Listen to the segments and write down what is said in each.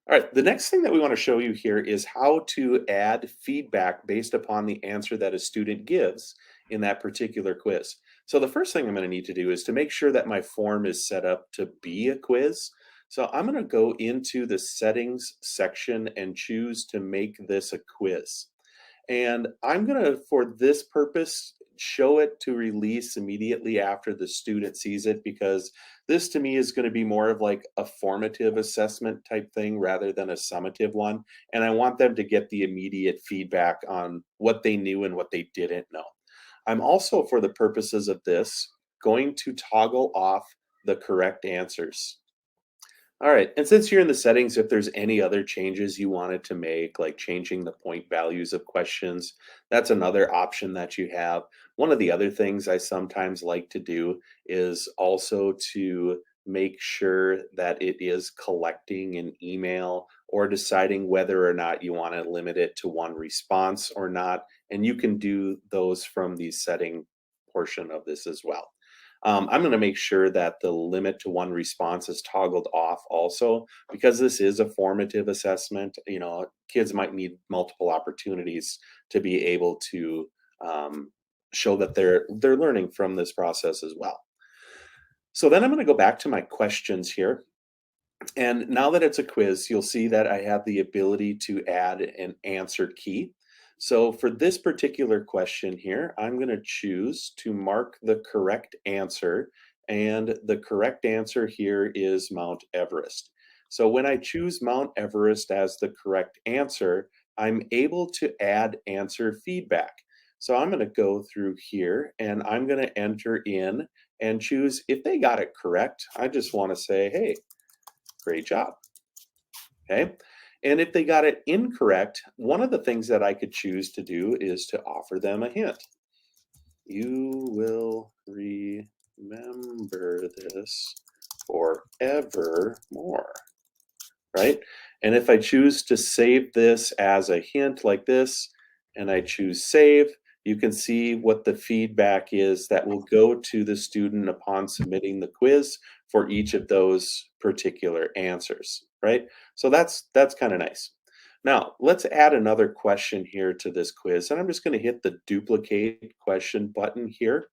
All right, the next thing that we want to show you here is how to add feedback based upon the answer that a student gives in that particular quiz. So the first thing I'm going to need to do is to make sure that my form is set up to be a quiz. So I'm going to go into the settings section and choose to make this a quiz. And I'm going to, for this purpose, show it to release immediately after the student sees it because this to me is going to be more of like a formative assessment type thing rather than a summative one. And I want them to get the immediate feedback on what they knew and what they didn't know. I'm also, for the purposes of this, going to toggle off the correct answers. All right, and since you're in the settings, if there's any other changes you wanted to make, like changing the point values of questions, that's another option that you have. One of the other things I sometimes like to do is also to make sure that it is collecting an email or deciding whether or not you want to limit it to one response or not. And you can do those from the setting portion of this as well. I'm going to make sure that the limit to one response is toggled off also because this is a formative assessment. You know, kids might need multiple opportunities to be able to um, show that they're learning from this process as well. So then I'm going to go back to my questions here. And now that it's a quiz, you'll see that I have the ability to add an answer key. So for this particular question here, I'm going to choose to mark the correct answer. And the correct answer here is Mount Everest. So when I choose Mount Everest as the correct answer, I'm able to add answer feedback. So I'm going to go through here and I'm going to enter in and choose if they got it correct. I just want to say, hey, great job. Okay. And if they got it incorrect, one of the things that I could choose to do is to offer them a hint. You will remember this forevermore, right? And if I choose to save this as a hint like this, and I choose save, you can see what the feedback is that will go to the student upon submitting the quiz for each of those particular answers, right? So that's kind of nice. Now, let's add another question here to this quiz, and I'm just going to hit the duplicate question button here.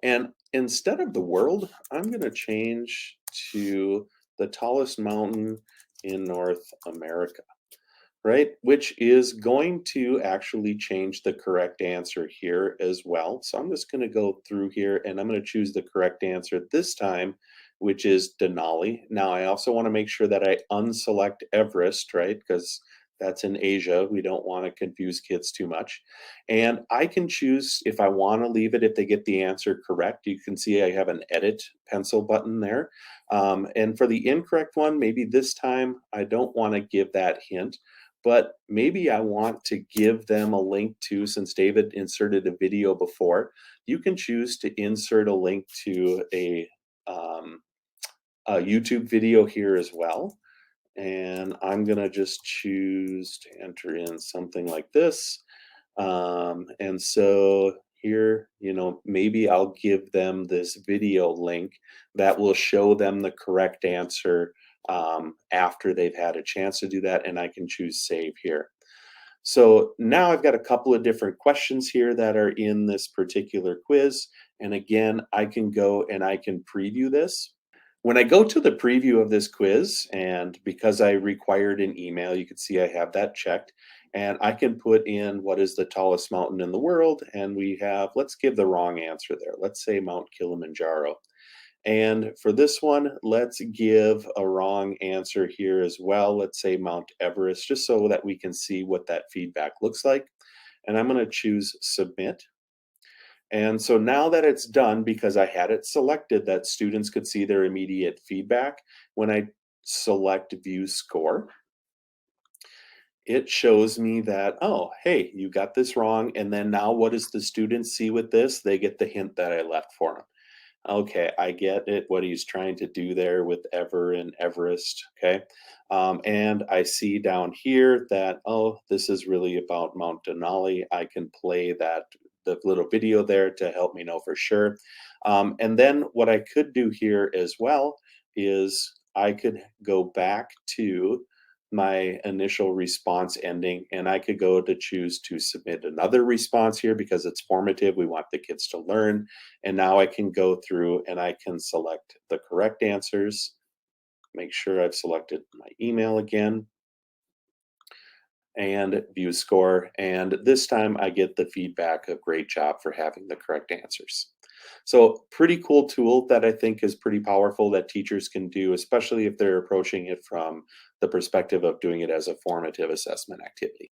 And instead of the world, I'm going to change to the tallest mountain in North America, right? Which is going to actually change the correct answer here as well. So I'm just going to go through here and I'm going to choose the correct answer this time, which is Denali. Now, I also want to make sure that I unselect Everest, right? Because that's in Asia. We don't want to confuse kids too much. And I can choose if I want to leave it if they get the answer correct. You can see I have an edit pencil button there. And for the incorrect one, maybe this time I don't want to give that hint, but maybe I want to give them a link to, since David inserted a video before, you can choose to insert a link to um, a YouTube video here as well. And I'm going to just choose to enter in something like this. And so here, maybe I'll give them this video link that will show them the correct answer after they've had a chance to do that, and I can choose save here. So now I've got a couple of different questions here that are in this particular quiz. And again, I can go and I can preview this. When I go to the preview of this quiz, and because I required an email, you can see I have that checked. And I can put in what is the tallest mountain in the world. And we have, let's give the wrong answer there. Let's say Mount Kilimanjaro. And for this one, let's give a wrong answer here as well. Let's say Mount Everest, just so that we can see what that feedback looks like. And I'm going to choose submit. And so now that it's done, because I had it selected that students could see their immediate feedback, when I select view score, it shows me that, oh, hey, you got this wrong. And then now what does the student see with this? They get the hint that I left for them. Okay, I get it, what he's trying to do there with Ever and Everest, okay? And I see down here that, oh, this is really about Mount Denali. I can play the little video there to help me know for sure. And then what I could do here as well is I could go back to my initial response ending, and I could go to choose to submit another response here because it's formative. We want the kids to learn. And now I can go through and I can select the correct answers, make sure I've selected my email again, and view score. And this time I get the feedback of great job for having the correct answers. So pretty cool tool that I think is pretty powerful that teachers can do, especially if they're approaching it from the perspective of doing it as a formative assessment activity.